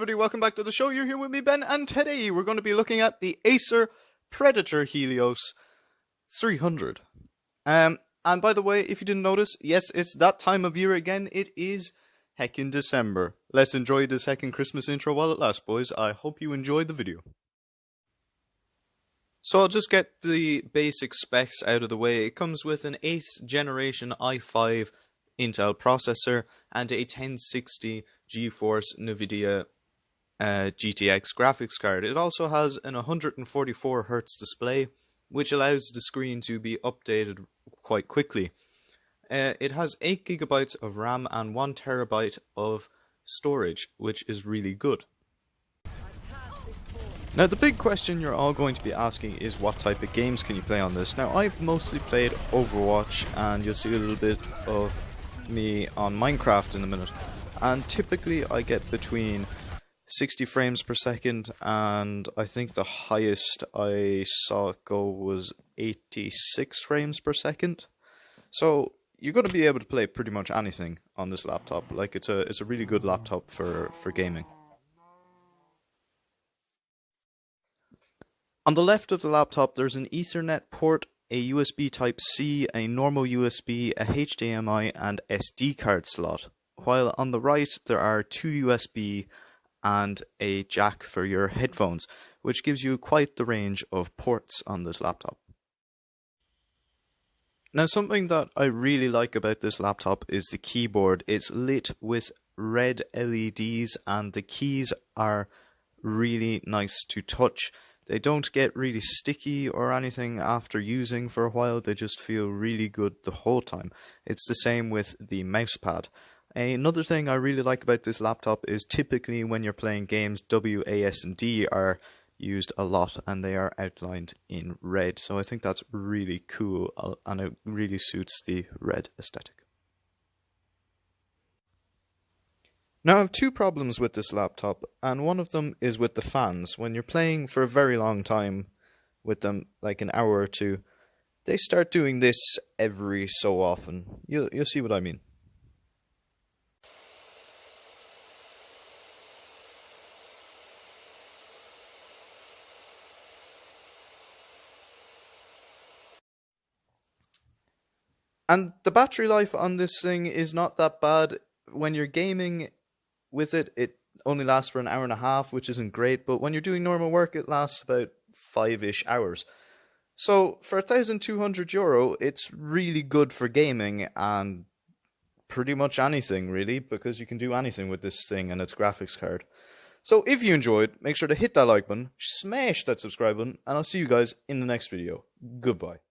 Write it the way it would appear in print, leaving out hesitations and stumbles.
everybody, welcome back to the show. You're here with me, Ben, and today we're going to be looking at the Acer Predator Helios 300. And by the way, if you didn't notice, yes, it's that time of year again. It is heckin' December. Let's enjoy this heckin' Christmas intro while it lasts, boys. I hope you enjoyed the video. So I'll just get the basic specs out of the way. It comes with an 8th generation i5 Intel processor and a 1060 GeForce NVIDIA GTX graphics card. It also has an 144Hz display, which allows the screen to be updated quite quickly. It has 8GB of RAM and 1TB of storage, which is really good. Now the big question you're all going to be asking is what type of games can you play on this. Now I've mostly played Overwatch, and you'll see a little bit of me on Minecraft in a minute, and typically I get between 60 frames per second, and I think the highest I saw it go was 86 frames per second. So you're going to be able to play pretty much anything on this laptop. Like it's a really good laptop for gaming. On the left of the laptop there's an Ethernet port, a USB Type-C, a normal USB, a HDMI and SD card slot, while on the right there are 2 USB and a jack for your headphones, which gives you quite the range of ports on this laptop. Now something that I really like about this laptop is the keyboard. It's lit with red LEDs and the keys are really nice to touch. They don't get really sticky or anything after using for a while, they just feel really good the whole time. It's the same with the mousepad. Another thing I really like about this laptop is typically when you're playing games, W, A, S and D are used a lot and they are outlined in red. So I think that's really cool and it really suits the red aesthetic. Now I have 2 problems with this laptop, and one of them is with the fans. When you're playing for a very long time with them, like an hour or 2, they start doing this every so often. You'll see what I mean. And the battery life on this thing is not that bad. When you're gaming with it, it only lasts for an hour and a half, which isn't great, but when you're doing normal work, it lasts about 5-ish hours. So for €1,200, it's really good for gaming and pretty much anything, really, because you can do anything with this thing and its graphics card. So if you enjoyed, make sure to hit that like button, smash that subscribe button, and I'll see you guys in the next video. Goodbye.